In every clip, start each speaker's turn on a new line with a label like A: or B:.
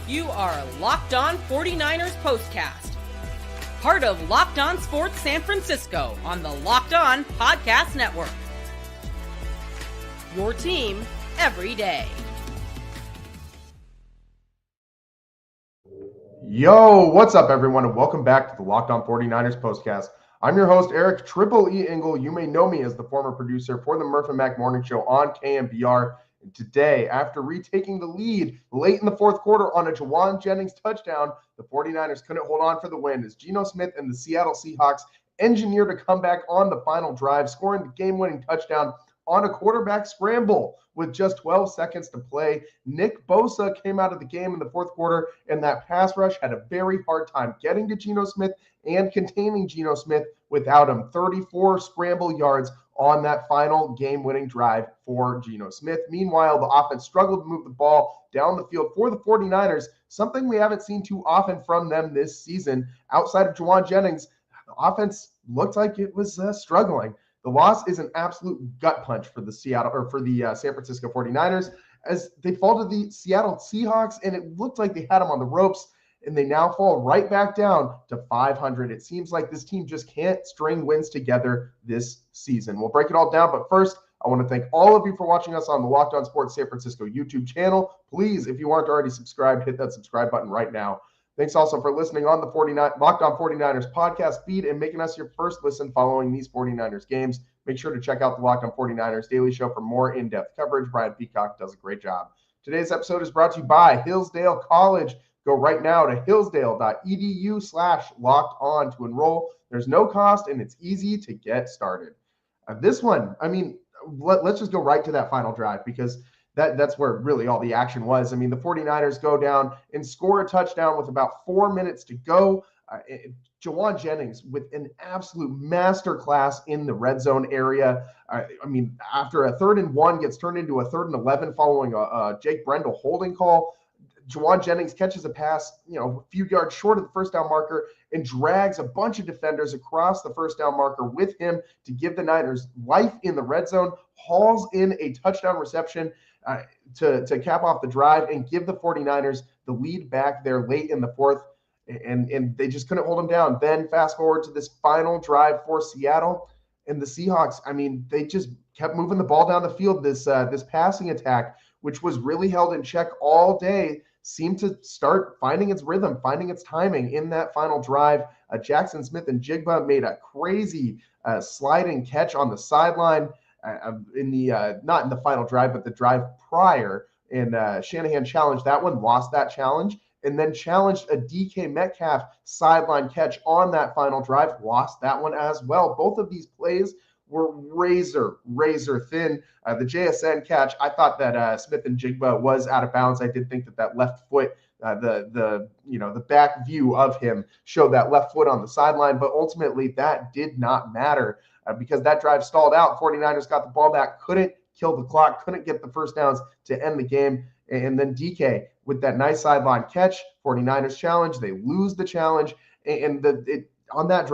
A: You are Locked On 49ers Postcast, part of Locked On Sports San Francisco on the Locked On Podcast Network. Your team every day.
B: Yo, what's up, everyone, and welcome back to the Locked On 49ers Postcast. I'm your host, Eric Triple E Engel. You may know me as the former producer for the Murph and Mac Morning Show on KMBR. And today, after retaking the lead late in the fourth quarter on a Jauan Jennings touchdown, the 49ers couldn't hold on for the win as Geno Smith and the Seattle Seahawks engineered a comeback on the final drive, scoring the game-winning touchdown on a quarterback scramble with just 12 seconds to play. Nick Bosa came out of the game in the fourth quarter, and that pass rush had a very hard time getting to Geno Smith and containing Geno Smith without him. 34 scramble yards on that final game-winning drive for Geno Smith. Meanwhile, the offense struggled to move the ball down the field for the 49ers, something we haven't seen too often from them this season. Outside of Jauan Jennings, the offense looked like it was struggling. The loss is an absolute gut punch for the San Francisco 49ers as they fall to the Seattle Seahawks, and it looked like they had them on the ropes, and they now fall right back down to 500. It seems like this team just can't string wins together this season. We'll break it all down, but first, I want to thank all of you for watching us on the Locked On Sports San Francisco YouTube channel. Please, if you aren't already subscribed, hit that subscribe button right now. Thanks also for listening on the Locked On 49ers podcast feed and making us your first listen following these 49ers games. Make sure to check out the Locked On 49ers daily show for more in-depth coverage. Brian Peacock does a great job. Today's episode is brought to you by Hillsdale College. Go right now to hillsdale.edu/lockedon to enroll. There's no cost, and it's easy to get started. This one, let's just go right to that final drive because that's where really all the action was. The 49ers go down and score a touchdown with about 4 minutes to go. Jauan Jennings with an absolute masterclass in the red zone area. After a 3rd and 1 gets turned into a 3rd and 11 following a Jake Brendel holding call, Jauan Jennings catches a pass, a few yards short of the first down marker and drags a bunch of defenders across the first down marker with him to give the Niners life in the red zone, hauls in a touchdown reception to cap off the drive and give the 49ers the lead back there late in the fourth. And they just couldn't hold him down. Then fast forward to this final drive for Seattle and the Seahawks. They just kept moving the ball down the field. This passing attack, which was really held in check all day, seemed to start finding its rhythm, finding its timing in that final drive. Jackson Smith and Jigba made a crazy sliding catch on the sideline in the not in the final drive, but the drive prior. And Shanahan challenged that one, lost that challenge, and then challenged a DK Metcalf sideline catch on that final drive, lost that one as well. Both of these plays were razor thin. The JSN catch, I thought that Smith and Jigba was out of bounds. I did think that left foot, the back view of him showed that left foot on the sideline, but ultimately that did not matter because that drive stalled out. 49ers got the ball back, couldn't kill the clock, couldn't get the first downs to end the game. And then DK with that nice sideline catch, 49ers challenge, they lose the challenge. And on that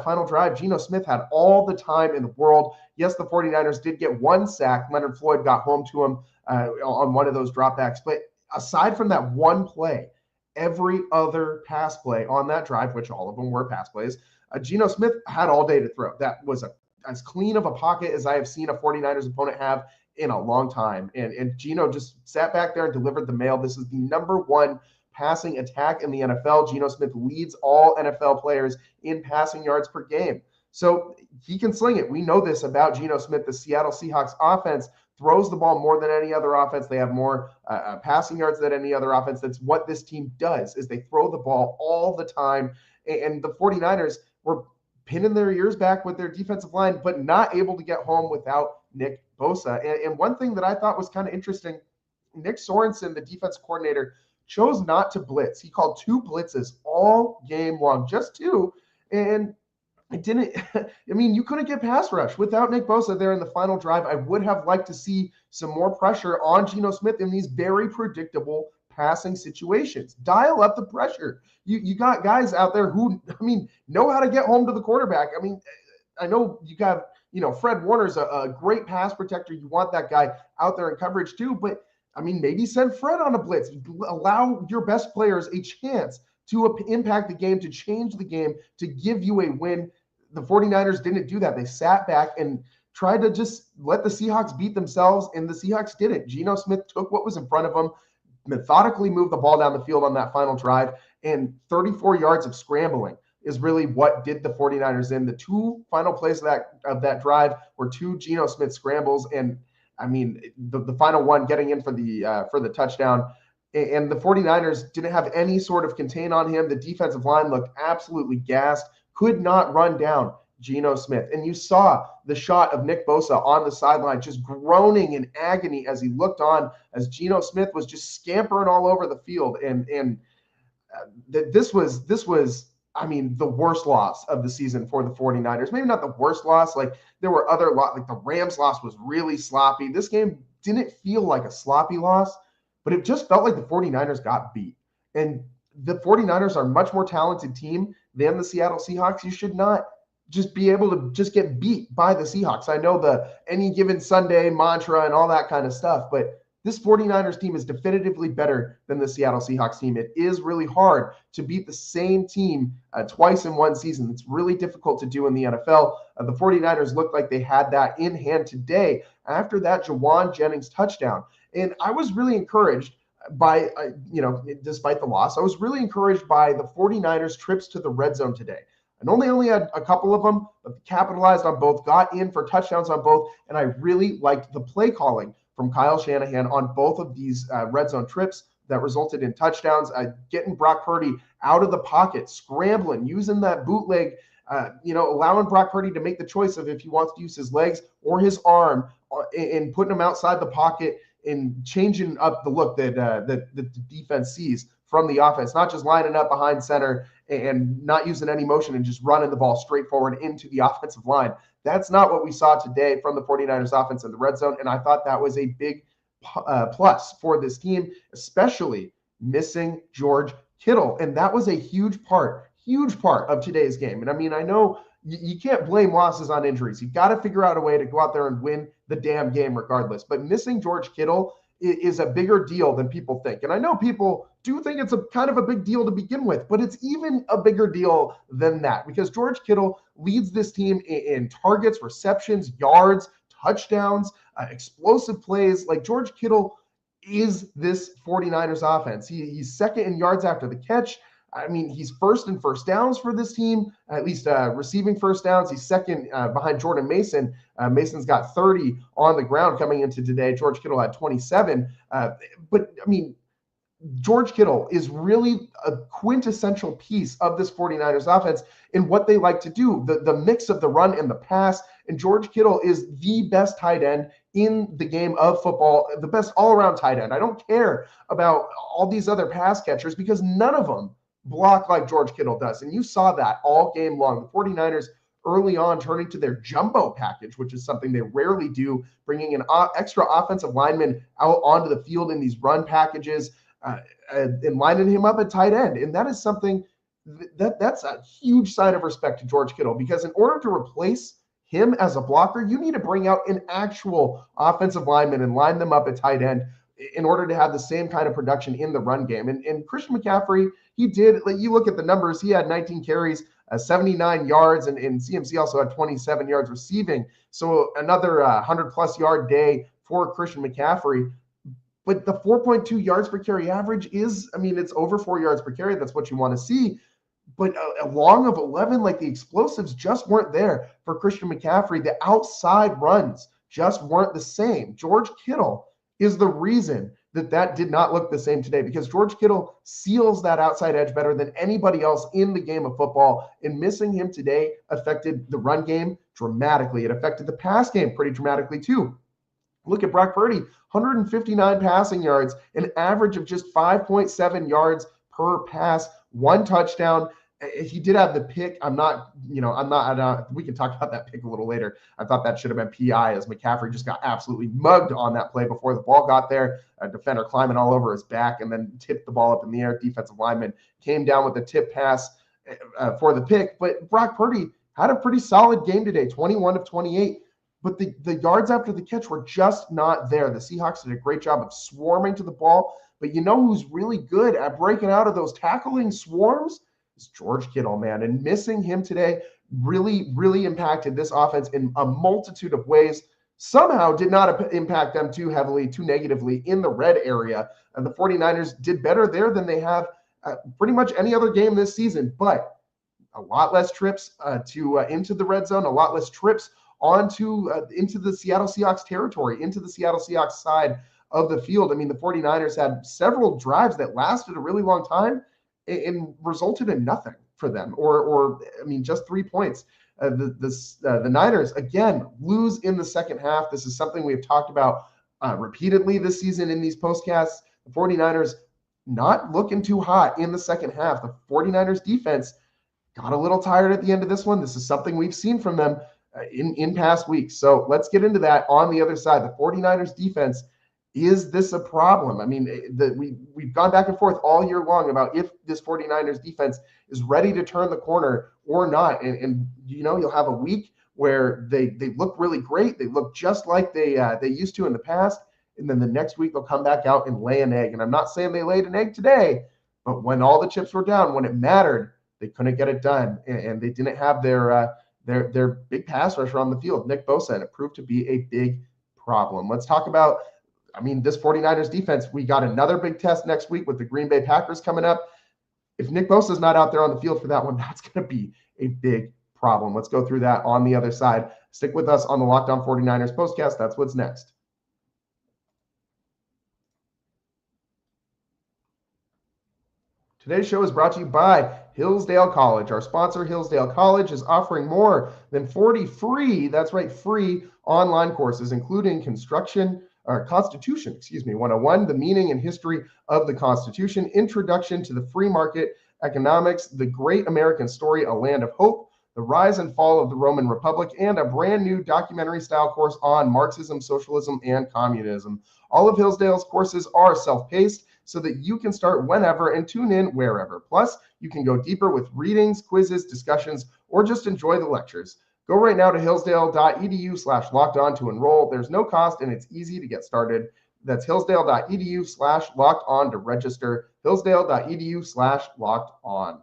B: final drive, Geno Smith had all the time in the world. Yes, the 49ers did get one sack. Leonard Floyd got home to him on one of those dropbacks. But aside from that one play, every other pass play on that drive, which all of them were pass plays, Geno Smith had all day to throw. That was as clean of a pocket as I have seen a 49ers opponent have in a long time. And Geno just sat back there and delivered the mail. This is the number one passing attack in the NFL. Geno Smith leads all NFL players in passing yards per game. So he can sling it. We know this about Geno Smith. The Seattle Seahawks offense throws the ball more than any other offense. They have more passing yards than any other offense. That's what this team does, is they throw the ball all the time. And the 49ers were pinning their ears back with their defensive line, but not able to get home without Nick Bosa. And one thing that I thought was kind of interesting, Nick Sorensen, the defense coordinator, chose not to blitz. He called 2 blitzes all game long, just 2. And it didn't, you couldn't get pass rush without Nick Bosa there in the final drive. I would have liked to see some more pressure on Geno Smith in these very predictable passing situations. Dial up the pressure. You got guys out there who, know how to get home to the quarterback. I know you got, Fred Warner's a great pass protector. You want that guy out there in coverage too, but maybe send Fred on a blitz. Allow your best players a chance to impact the game, to change the game, to give you a win. The 49ers didn't do that. They sat back and tried to just let the Seahawks beat themselves, and the Seahawks didn't. Geno Smith took what was in front of him, methodically moved the ball down the field on that final drive, and 34 yards of scrambling is really what did the 49ers in. The two final plays of that drive were two Geno Smith scrambles, and the final one getting in for the touchdown. And the 49ers didn't have any sort of contain on him. The defensive line looked absolutely gassed, could not run down Geno Smith. And you saw the shot of Nick Bosa on the sideline just groaning in agony as he looked on as Geno Smith was just scampering all over the field. And this was the worst loss of the season for the 49ers. Maybe not the worst loss. Like, there were other like the Rams loss was really sloppy. This game didn't feel like a sloppy loss, but it just felt like the 49ers got beat. And the 49ers are a much more talented team than the Seattle Seahawks. You should not just be able to just get beat by the Seahawks. I know the any given Sunday mantra and all that kind of stuff, but this 49ers team is definitively better than the Seattle Seahawks team. It is really hard to beat the same team twice in one season. It's really difficult to do in the NFL. The 49ers looked like they had that in hand today after that Jawan Jennings touchdown. And I was really encouraged by, despite the loss, I was really encouraged by the 49ers trips to the red zone today. And only had a couple of them, but capitalized on both, got in for touchdowns on both. And I really liked the play calling from Kyle Shanahan on both of these red zone trips that resulted in touchdowns. Getting Brock Purdy out of the pocket, scrambling, using that bootleg, allowing Brock Purdy to make the choice of if he wants to use his legs or his arm, and putting him outside the pocket and changing up the look that the defense sees from the offense, not just lining up behind center and not using any motion and just running the ball straight forward into the offensive line. That's not what we saw today from the 49ers offense in the red zone, and I thought that was a big plus for this team, especially missing George Kittle, and that was a huge part of today's game. And I know you can't blame losses on injuries. You've got to figure out a way to go out there and win the damn game regardless. But missing George Kittle is a bigger deal than people think. And I know people do think it's a kind of a big deal to begin with, but it's even a bigger deal than that because George Kittle leads this team in targets, receptions, yards, touchdowns, explosive plays. Like, George Kittle is this 49ers offense. He's second in yards after the catch. He's first in first downs for this team, at least receiving first downs. He's second behind Jordan Mason. Mason's got 30 on the ground coming into today. George Kittle had 27. George Kittle is really a quintessential piece of this 49ers offense in what they like to do, the mix of the run and the pass. And George Kittle is the best tight end in the game of football, the best all-around tight end. I don't care about all these other pass catchers because none of them block like George Kittle does. And you saw that all game long. The 49ers early on turning to their jumbo package, which is something they rarely do, bringing an extra offensive lineman out onto the field in these run packages and lining him up at tight end. And that is something that's a huge sign of respect to George Kittle, because in order to replace him as a blocker, you need to bring out an actual offensive lineman and line them up at tight end in order to have the same kind of production in the run game. And Christian McCaffrey, he did, like, you look at the numbers, he had 19 carries, 79 yards, and CMC also had 27 yards receiving. So another 100-plus yard day for Christian McCaffrey. But the 4.2 yards per carry average is, it's over 4 yards per carry. That's what you want to see. But a long of 11, like, the explosives just weren't there for Christian McCaffrey. The outside runs just weren't the same. George Kittle is the reason that did not look the same today, because George Kittle seals that outside edge better than anybody else in the game of football. And missing him today affected the run game dramatically. It affected the pass game pretty dramatically too. Look at Brock Purdy, 159 passing yards, an average of just 5.7 yards per pass, one touchdown. He did have the pick. We can talk about that pick a little later. I thought that should have been PI, as McCaffrey just got absolutely mugged on that play before the ball got there. A defender climbing all over his back and then tipped the ball up in the air. Defensive lineman came down with a tip pass for the pick. But Brock Purdy had a pretty solid game today, 21 of 28. but the yards after the catch were just not there. The Seahawks did a great job of swarming to the ball, but you know who's really good at breaking out of those tackling swarms? It's George Kittle, man, and missing him today really, really impacted this offense in a multitude of ways. Somehow did not impact them too heavily, too negatively in the red area. And the 49ers did better there than they have pretty much any other game this season, but a lot less trips into the red zone, a lot less trips into the Seattle Seahawks territory, into the Seattle Seahawks side of the field. I mean, the 49ers had several drives that lasted a really long time and resulted in nothing for them, or I mean, just 3 points. The Niners, again, lose in the second half. This is something we've talked about repeatedly this season in these postcasts. The 49ers not looking too hot in the second half. The 49ers defense got a little tired at the end of this one. This is something we've seen from them in past weeks. So let's get into that on the other side. The 49ers defense, is this a problem? I mean, we've gone back and forth all year long about if this 49ers defense is ready to turn the corner or not. And you know, you'll have a week where they look really great. They look just like they used to in the past. And then the next week they'll come back out and lay an egg. And I'm not saying they laid an egg today, but when all the chips were down, when it mattered, they couldn't get it done. And they didn't have their big pass rusher on the field, Nick Bosa, and it proved to be a big problem. Let's talk about, I mean, this 49ers defense. We got another big test next week with the Green Bay Packers coming up. If Nick Bosa is not out there on the field for that one, that's going to be a big problem. Let's go through that on the other side. Stick with us on the Locked On 49ers postcast. That's what's next. Today's show is brought to you by Hillsdale College. Our sponsor, Hillsdale College, is offering more than 40 free, that's right, free online courses, including Constitution 101, the meaning and history of the Constitution, Introduction to the Free Market Economics, The Great American Story, A Land of Hope, The Rise and Fall of the Roman Republic, and a brand new documentary-style course on Marxism, Socialism, and Communism. All of Hillsdale's courses are self-paced, so that you can start whenever and tune in wherever. Plus, you can go deeper with readings, quizzes, discussions, or just enjoy the lectures. Go right now to hillsdale.edu/lockedon to enroll. There's no cost and it's easy to get started. That's hillsdale.edu/lockedon to register. hillsdale.edu/lockedon.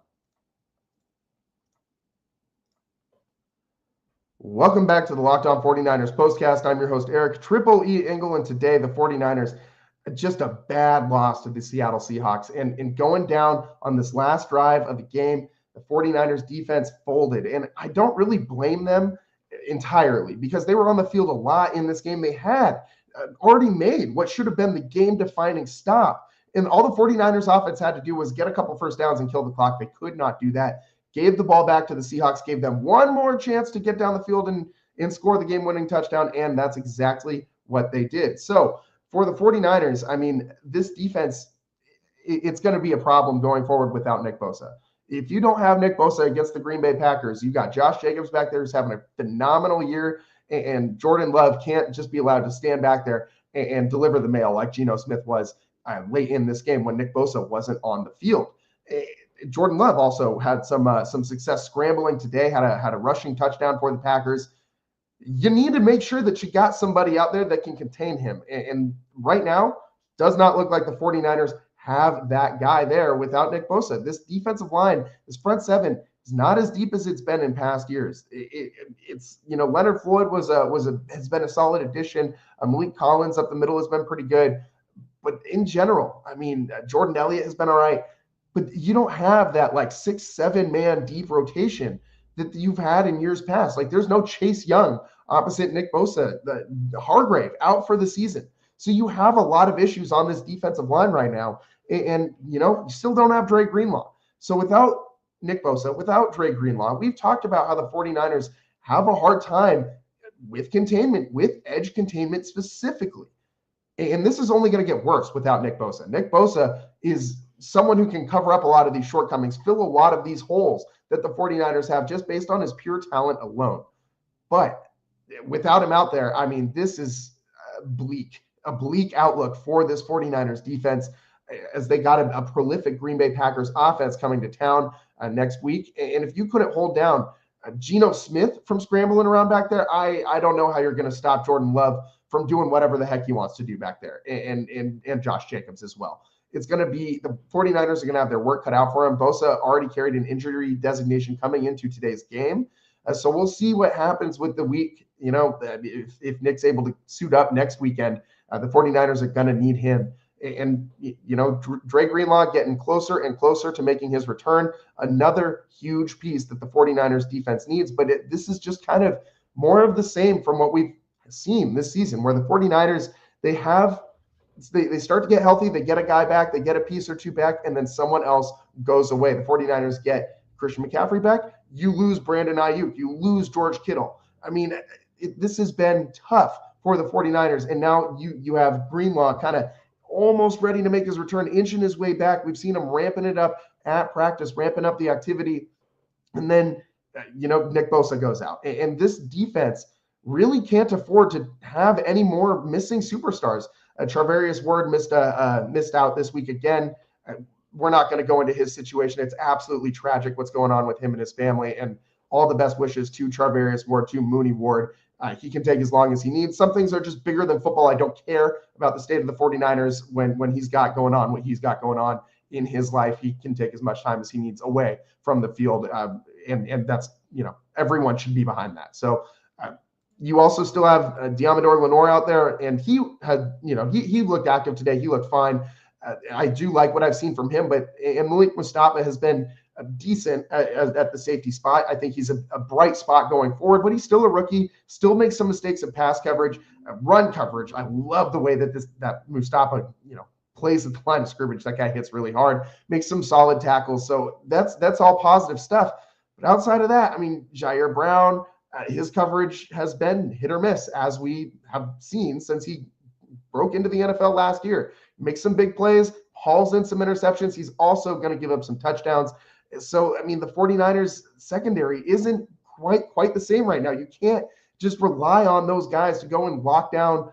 B: Welcome back to the Locked On 49ers postcast. I'm your host, Eric Triple E Engel, and today the 49ers, just a bad loss to the Seattle Seahawks. And going down on this last drive of the game, the 49ers defense folded. And I don't really blame them entirely because they were on the field a lot in this game. They had already made what should have been the game-defining stop. And all the 49ers offense had to do was get a couple first downs and kill the clock. They could not do that. Gave the ball back to the Seahawks, gave them one more chance to get down the field and score the game-winning touchdown, and that's exactly what they did. So for the 49ers, I mean, this defense, it's going to be a problem going forward without Nick Bosa. If you don't have Nick Bosa against the Green Bay Packers, you got Josh Jacobs back there who's having a phenomenal year, and Jordan Love can't just be allowed to stand back there and deliver the mail like Geno Smith was late in this game when Nick Bosa wasn't on the field. Jordan Love also had some success scrambling today, had a rushing touchdown for the Packers. You need to make sure that you got somebody out there that can contain him. And right now, does not look like the 49ers have that guy there without Nick Bosa. This defensive line, this front seven, is not as deep as it's been in past years. It's Leonard Floyd has been a solid addition. Malik Collins up the middle has been pretty good. But in general, I mean, Jordan Elliott has been all right. But you don't have that like 6-7 man deep rotation that you've had in years past. Like there's no Chase Young opposite Nick Bosa, the Hargrave out for the season. So you have a lot of issues on this defensive line right now. And you still don't have Dre Greenlaw. So without Nick Bosa, without Dre Greenlaw, we've talked about how the 49ers have a hard time with containment, with edge containment specifically. And this is only going to get worse without Nick Bosa. Nick Bosa is someone who can cover up a lot of these shortcomings, fill a lot of these holes that the 49ers have just based on his pure talent alone. But without him out there, I mean, this is a bleak outlook for this 49ers defense as they got a prolific Green Bay Packers offense coming to town next week. And if you couldn't hold down Geno Smith from scrambling around back there. I don't know how you're going to stop Jordan Love from doing whatever the heck he wants to do back there, and Josh Jacobs as well. It's going to be the 49ers are going to have their work cut out for him. Bosa already carried an injury designation coming into today's game. So we'll see what happens with the week. If Nick's able to suit up next weekend, the 49ers are going to need him. And, Dre Greenlaw getting closer and closer to making his return, another huge piece that the 49ers defense needs. But this is just kind of more of the same from what we've seen this season, where the 49ers, they start to get healthy, they get a guy back, they get a piece or two back, and then someone else goes away. The 49ers get Christian McCaffrey back, you lose Brandon Ayuk, you lose George Kittle. I mean, this has been tough for the 49ers, and now you have Greenlaw kind of almost ready to make his return, inching his way back. We've seen him ramping it up at practice, ramping up the activity, and then, Nick Bosa goes out. And this defense really can't afford to have any more missing superstars. Charvarius Ward missed out this week again. We're not going to go into his situation. It's absolutely tragic what's going on with him and his family, and all the best wishes to Charvarius Ward, to Mooney Ward. He can take as long as he needs. Some things are just bigger than football. I don't care about the state of the 49ers when he's got going on, what he's got going on in his life. He can take as much time as he needs away from the field. And that's, everyone should be behind that. So you also still have Diamador Lenore out there, and he had, he looked active today. He looked fine. I do like what I've seen from him, and Malik Mustafa has been decent at the safety spot. I think he's a bright spot going forward, but he's still a rookie, still makes some mistakes in pass coverage, run coverage. I love the way that Mustafa, plays at the line of scrimmage. That guy hits really hard, makes some solid tackles. So that's all positive stuff. But outside of that, I mean, Jair Brown, his coverage has been hit or miss, as we have seen since he broke into the NFL last year. Makes some big plays, hauls in some interceptions. He's also going to give up some touchdowns. So, I mean, the 49ers secondary isn't quite the same right now. You can't just rely on those guys to go and lock down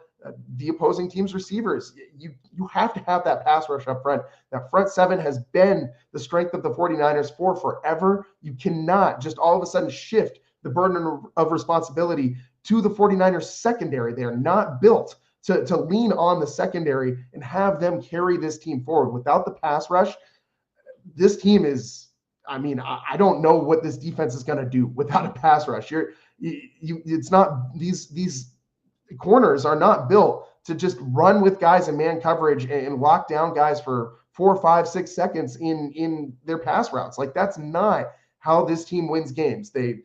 B: the opposing team's receivers. You have to have that pass rush up front. That front seven has been the strength of the 49ers for forever. You cannot just all of a sudden shift the burden of responsibility to the 49ers secondary. They are not built to lean on the secondary and have them carry this team forward. Without the pass rush, this team is, I don't know what this defense is going to do without a pass rush. It's not, these corners are not built to just run with guys in man coverage and lock down guys for 4, 5, 6 seconds in their pass routes. Like, that's not how this team wins games. They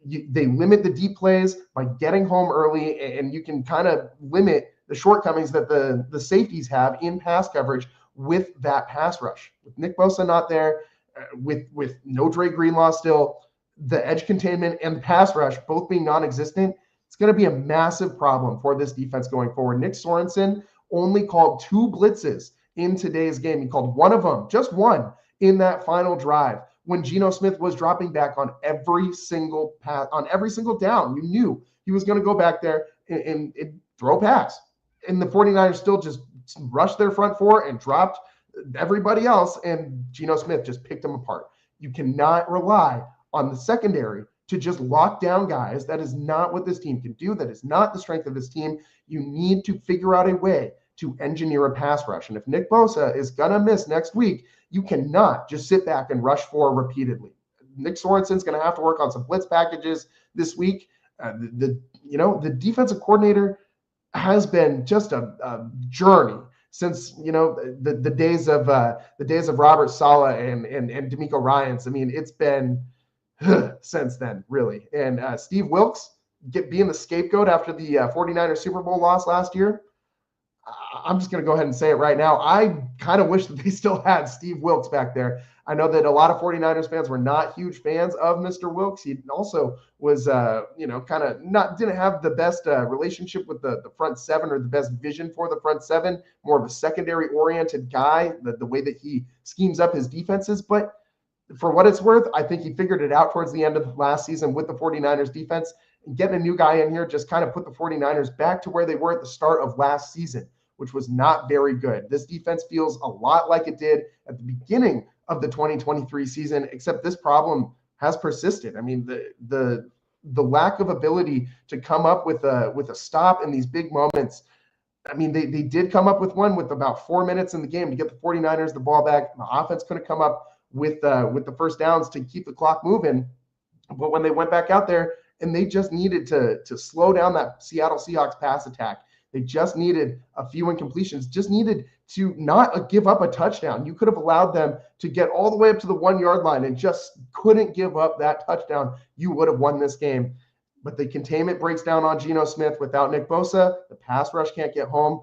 B: limit the deep plays by getting home early, and you can kind of limit the shortcomings that the safeties have in pass coverage with that pass rush. With Nick Bosa not there, with no Dre Greenlaw still, the edge containment and the pass rush both being non-existent, it's going to be a massive problem for this defense going forward. Nick Sorensen only called 2 blitzes in today's game. He called one of them, just one, in that final drive, when Geno Smith was dropping back on every single pass, on every single down. You knew he was going to go back there and throw a pass. And the 49ers still just rushed their front four and dropped everybody else, and Geno Smith just picked them apart. You cannot rely on the secondary to just lock down guys. That is not what this team can do. That is not the strength of this team. You need to figure out a way to engineer a pass rush. And if Nick Bosa is going to miss next week, you cannot just sit back and rush 4 repeatedly. Nick Sorensen's going to have to work on some blitz packages this week. The defensive coordinator has been just a journey since the days of Robert Saleh and D'Amico Ryans. I mean, it's been since then, really. And Steve Wilkes being the scapegoat after the 49ers Super Bowl loss last year. I'm just going to go ahead and say it right now. I kind of wish that they still had Steve Wilkes back there. I know that a lot of 49ers fans were not huge fans of Mr. Wilkes. He also was, didn't have the best relationship with the front seven, or the best vision for the front seven, more of a secondary oriented guy, the way that he schemes up his defenses. But for what it's worth, I think he figured it out towards the end of last season with the 49ers defense. And getting a new guy in here just kind of put the 49ers back to where they were at the start of last season, which was not very good. This defense feels a lot like it did at the beginning of the 2023 season, except this problem has persisted. I mean, the lack of ability to come up with a stop in these big moments. I mean, they did come up with one with about 4 minutes in the game to get the 49ers the ball back. The offense couldn't come up with the first downs to keep the clock moving. But when they went back out there and they just needed to slow down that Seattle Seahawks pass attack, they just needed a few incompletions, just needed to not give up a touchdown. You could have allowed them to get all the way up to the 1 yard line and just couldn't give up that touchdown. You would have won this game. But the containment breaks down on Geno Smith without Nick Bosa. The pass rush can't get home.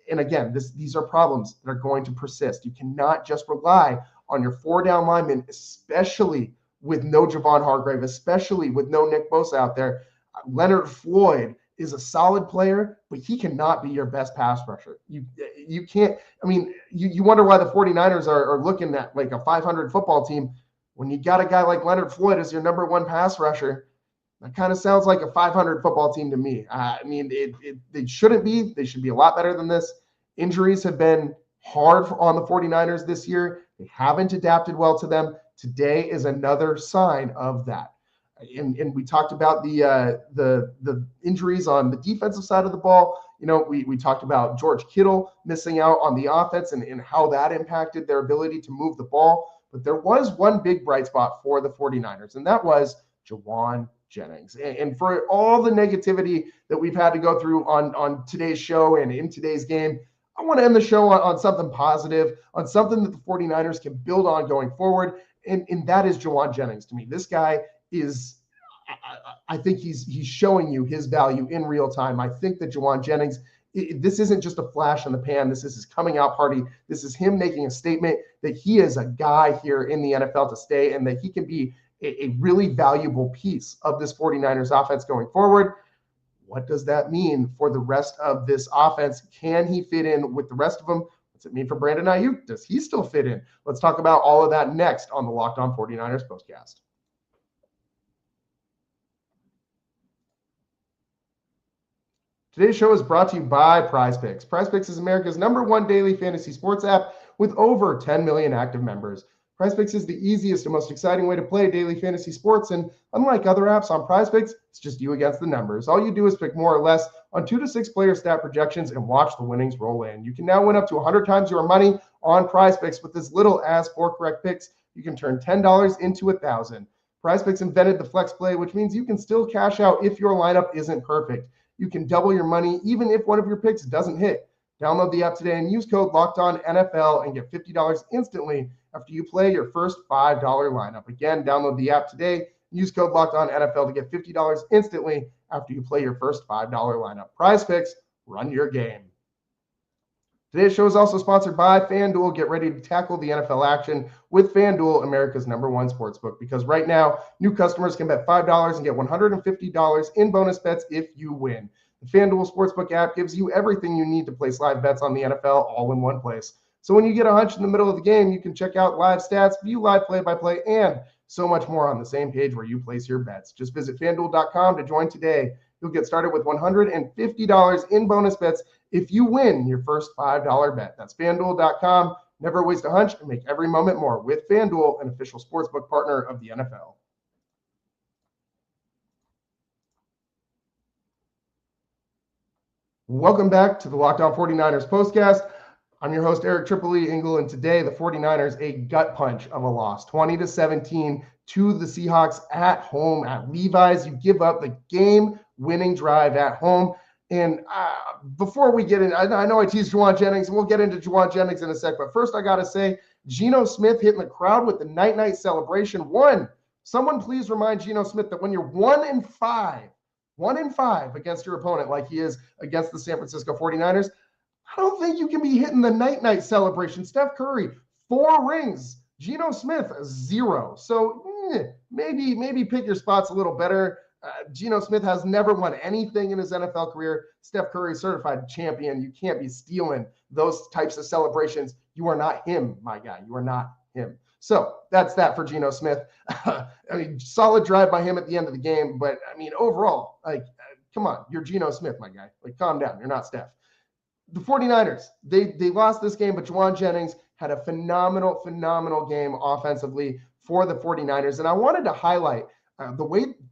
B: And again, these are problems that are going to persist. You cannot just rely on your 4 down linemen, especially with no Javon Hargrave, especially with no Nick Bosa out there. Leonard Floyd is a solid player, but he cannot be your best pass rusher. You can't. I mean, you wonder why the 49ers are looking at like a 500 football team when you got a guy like Leonard Floyd as your number 1 pass rusher. That kind of sounds like a 500 football team to me. I mean, they shouldn't be. They should be a lot better than this. Injuries have been hard on the 49ers this year. They haven't adapted well to them. Today is another sign of that. And we talked about the injuries on the defensive side of the ball. You know, we talked about George Kittle missing out on the offense and how that impacted their ability to move the ball. But there was one big bright spot for the 49ers, and that was Juwan Jennings. And for all the negativity that we've had to go through on today's show and in today's game, I want to end the show on something positive, on something that the 49ers can build on going forward. And that is Juwan Jennings to me. This guy is, I think he's showing you his value in real time. I think that Juwan Jennings, this isn't just a flash in the pan. This is his coming out party. This is him making a statement that he is a guy here in the NFL to stay and that he can be a really valuable piece of this 49ers offense going forward. What does that mean for the rest of this offense? Can he fit in with the rest of them? What's it mean for Brandon Ayuk? Does he still fit in? Let's talk about all of that next on the Locked On 49ers POSTCAST. Today's show is brought to you by PrizePicks. PrizePicks is America's #1 daily fantasy sports app with over 10 million active members. PrizePicks is the easiest and most exciting way to play daily fantasy sports, and unlike other apps on PrizePicks, it's just you against the numbers. All you do is pick more or less on 2 to 6 player stat projections and watch the winnings roll in. You can now win up to 100 times your money on PrizePicks with as little as 4 correct picks. You can turn $10 into $1,000. PrizePicks invented the flex play, which means you can still cash out if your lineup isn't perfect. You can double your money even if one of your picks doesn't hit. Download the app today and use code LOCKEDONNFL and get $50 instantly after you play your first $5 lineup. Again, download the app today. Use code LOCKEDONNFL to get $50 instantly after you play your first $5 lineup. PrizePicks, run your game. Today's show is also sponsored by FanDuel. Get ready to tackle the NFL action with FanDuel, America's #1 sportsbook, because right now, new customers can bet $5 and get $150 in bonus bets if you win. The FanDuel Sportsbook app gives you everything you need to place live bets on the NFL all in one place. So when you get a hunch in the middle of the game, you can check out live stats, view live play-by-play, and so much more on the same page where you place your bets. Just visit FanDuel.com to join today. You'll get started with $150 in bonus bets if you win your first $5 bet. That's FanDuel.com. Never waste a hunch and make every moment more with FanDuel, an official sportsbook partner of the NFL. Welcome back to the Locked On 49ers POSTCAST. I'm your host, Eric Tripoli Engel, and today the 49ers, a gut punch of a loss, 20-17 to the Seahawks at home at Levi's. You give up the game-winning drive at home. And before we get in, I know I teased Juwan Jennings, and we'll get into Juwan Jennings in a sec, but first I got to say, Geno Smith hitting the crowd with the night-night celebration. Someone please remind Geno Smith that when you're 1-5 against your opponent like he is against the San Francisco 49ers, I don't think you can be hitting the night-night celebration. Steph Curry, 4 rings. Geno Smith, 0. So maybe pick your spots a little better. Geno Smith has never won anything in his NFL career. Steph Curry, certified champion. You can't be stealing those types of celebrations. You are not him, my guy. You are not him. So that's that for Geno Smith. I mean, solid drive by him at the end of the game. But, I mean, overall, come on. You're Geno Smith, my guy. Calm down. You're not Steph. The 49ers, they lost this game, but Juwan Jennings had a phenomenal game offensively. for the 49ers. And I wanted to highlight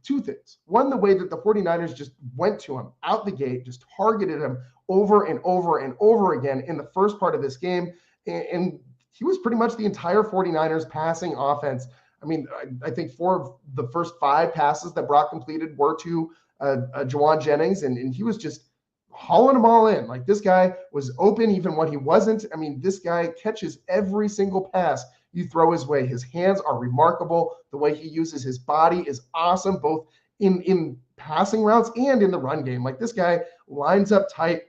B: two things. One, the way that the 49ers just went to him out the gate, just targeted him over and over and over again in the first part of this game. And he was pretty much the entire 49ers passing offense. I mean, I think 4 of the first 5 passes that Brock completed were to Jauan Jennings, and he was just hauling them all in. Like, this guy was open even when he wasn't. I mean, this guy catches every single pass you throw his way. His hands are remarkable. The way he uses his body is awesome, both in passing routes and in the run game. Like, this guy lines up tight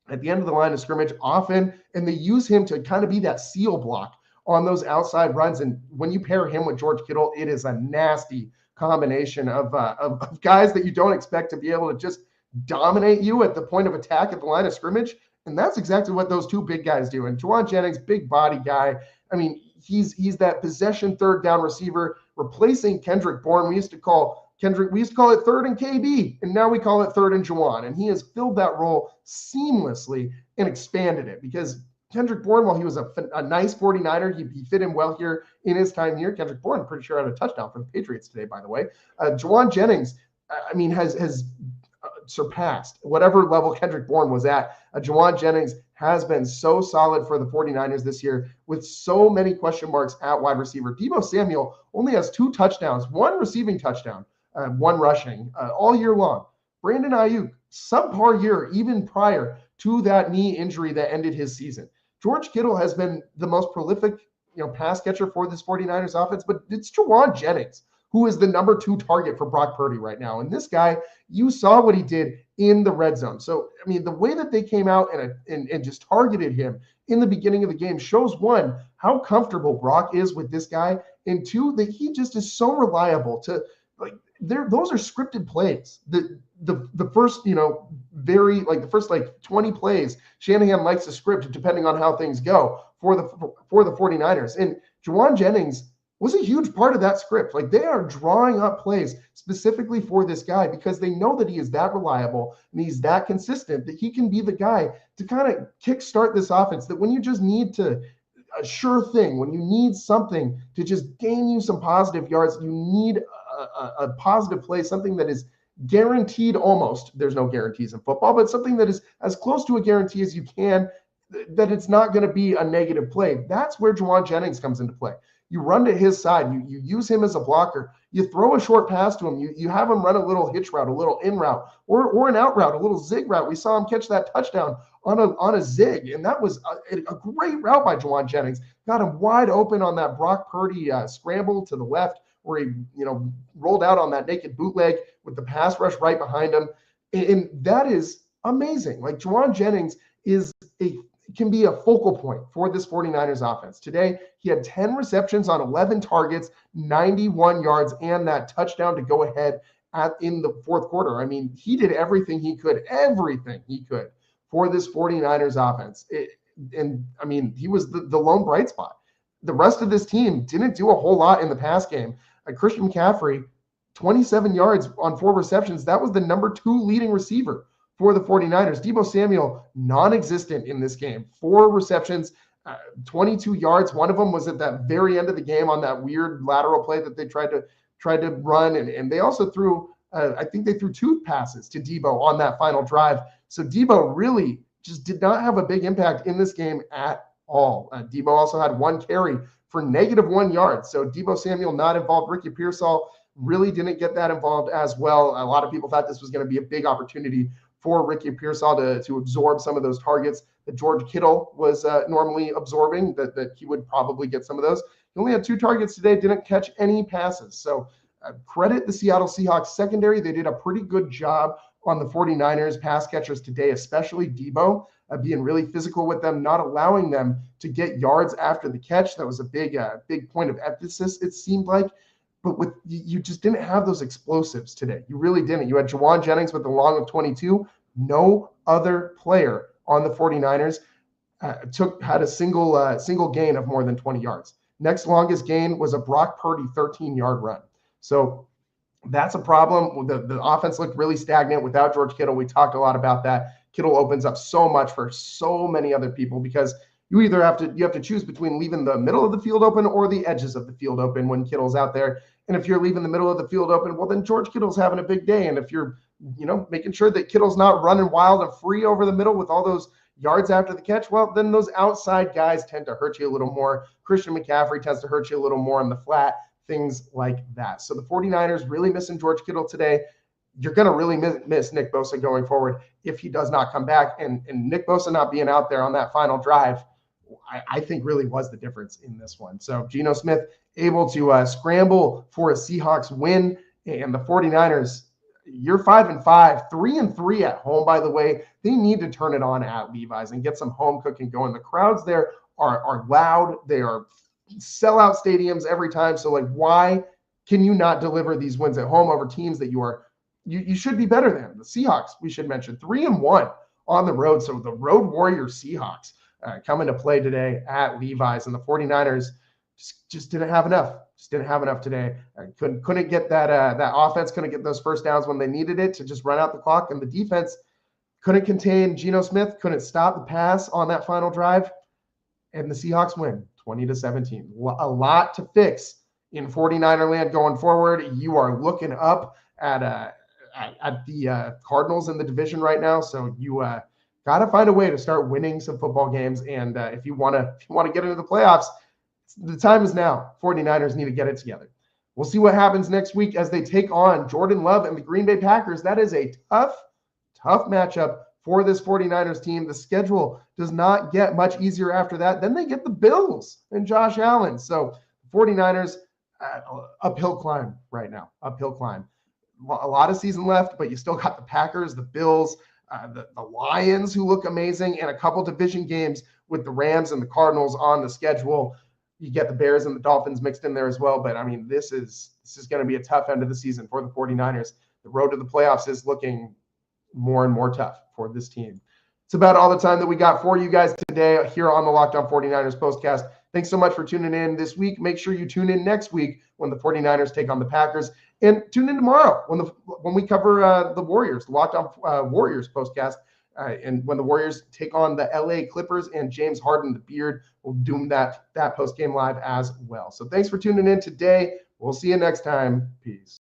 B: at the end of the line of scrimmage often, and they use him to kind of be that seal block on those outside runs. And when you pair him with George Kittle, it is a nasty combination of guys that you don't expect to be able to just dominate you at the point of attack at the line of scrimmage. And that's exactly what those two big guys do. And Jauan Jennings, big body guy. I mean, he's that possession third down receiver replacing Kendrick Bourne. We used to call it third and KB, and now we call it third and Jauan. And he has filled that role seamlessly and expanded it, because Kendrick Bourne, while he was a nice 49er, he fit in well here in his time here. Kendrick Bourne, I'm pretty sure, had a touchdown for the Patriots today, by the way. Jauan Jennings, I mean, has surpassed whatever level Kendrick Bourne was at. Jauan Jennings has been so solid for the 49ers this year, with so many question marks at wide receiver. Deebo Samuel only has 2 touchdowns, 1 receiving touchdown, 1 rushing all year long. Brandon Ayuk, subpar year even prior to that knee injury that ended his season. George Kittle has been the most prolific, pass catcher for this 49ers offense, but it's Jauan Jennings who is the number 2 target for Brock Purdy right now. And this guy, you saw what he did in the red zone. So, I mean, the way that they came out and just targeted him in the beginning of the game shows, 1, how comfortable Brock is with this guy, and 2, that he just is so reliable to, like, those are scripted plays. The first, the first 20 plays, Shanahan likes to script depending on how things go for the 49ers. And Jauan Jennings was a huge part of that script. Like, they are drawing up plays specifically for this guy because they know that he is that reliable and he's that consistent that he can be the guy to kind of kickstart this offense, that when you just need a sure thing, when you need something to just gain you some positive yards, you need a positive play, something that is guaranteed almost. There's no guarantees in football, but something that is as close to a guarantee as you can, that it's not going to be a negative play. That's where Jauan Jennings comes into play. You run to his side. You use him as a blocker. You throw a short pass to him. You have him run a little hitch route, a little in route, or an out route, a little zig route. We saw him catch that touchdown on a zig, and that was a great route by Jauan Jennings. Got him wide open on that Brock Purdy scramble to the left, where he rolled out on that naked bootleg with the pass rush right behind him. And that is amazing. Like, Jauan Jennings can be a focal point for this 49ers offense. Today, he had 10 receptions on 11 targets, 91 yards, and that touchdown to go ahead in the fourth quarter. I mean, he did everything he could for this 49ers offense. And I mean, he was the lone bright spot. The rest of this team didn't do a whole lot in the pass game. Christian McCaffrey, 27 yards on 4 receptions. That was the number 2 leading receiver for the 49ers. Deebo Samuel, non-existent in this game. 4 receptions, 22 yards. One of them was at that very end of the game on that weird lateral play that they tried to run. And they also threw, I think they threw 2 passes to Deebo on that final drive. So Deebo really just did not have a big impact in this game at all. Deebo also had 1 carry for -1 yard. So Deebo Samuel not involved. Ricky Pearsall really didn't get that involved as well. A lot of people thought this was going to be a big opportunity for Ricky Pearsall to absorb some of those targets that George Kittle was normally absorbing, that he would probably get some of those. He only had 2 targets today, didn't catch any passes. So credit the Seattle Seahawks secondary. They did a pretty good job on the 49ers pass catchers today, especially Deebo, being really physical with them, not allowing them to get yards after the catch. That was a big point of emphasis, it seemed like. But you just didn't have those explosives today. You really didn't. You had Jauan Jennings with the long of 22. No other player on the 49ers had a single gain of more than 20 yards. Next longest gain was a Brock Purdy 13-yard run. So that's a problem. The offense looked really stagnant without George Kittle. We talked a lot about that. Kittle opens up so much for so many other people because you have to choose between leaving the middle of the field open or the edges of the field open when Kittle's out there. And if you're leaving the middle of the field open, well, then George Kittle's having a big day. And if you're, making sure that Kittle's not running wild and free over the middle with all those yards after the catch, well, then those outside guys tend to hurt you a little more. Christian McCaffrey tends to hurt you a little more in the flat, things like that. So the 49ers really missing George Kittle today. You're going to really miss Nick Bosa going forward if he does not come back. And Nick Bosa not being out there on that final drive, I think really was the difference in this one. So Geno Smith able to scramble for a Seahawks win, and the 49ers, you're 5-5, 3-3 at home, by the way. They need to turn it on at Levi's and get some home cooking going. The crowds there are loud. They are sellout stadiums every time. So why can you not deliver these wins at home over teams that you should be better than? The Seahawks, we should mention, 3-1 on the road. So the Road Warrior Seahawks coming to play today at Levi's, and the 49ers just didn't have enough. Just didn't have enough today. Couldn't get that offense, couldn't get those first downs when they needed it to just run out the clock, and the defense couldn't contain Geno Smith, couldn't stop the pass on that final drive, and the Seahawks win 20-17. A lot to fix in 49er land going forward. You are looking up at the Cardinals in the division right now, so you got to find a way to start winning some football games. And if you want to get into the playoffs, the time is now. 49ers need to get it together. We'll see what happens next week as they take on Jordan Love and the Green Bay Packers. That is a tough matchup for this 49ers team. The schedule does not get much easier after that. Then they get the Bills and Josh Allen. So 49ers, uphill climb right now, uphill climb. A lot of season left, but you still got the Packers, the Bills, the Lions, who look amazing, and a couple division games with the Rams and the Cardinals on the schedule. You get the Bears and the Dolphins mixed in there as well. But, this is going to be a tough end of the season for the 49ers. The road to the playoffs is looking more and more tough for this team. It's about all the time that we got for you guys today here on the Locked On 49ers Postcast. Thanks so much for tuning in this week. Make sure you tune in next week when the 49ers take on the Packers. And tune in tomorrow when we cover the Warriors, the Locked On Warriors Postcast. And when the Warriors take on the LA Clippers and James Harden, the Beard, will do that post-game live as well. So thanks for tuning in today. We'll see you next time. Peace.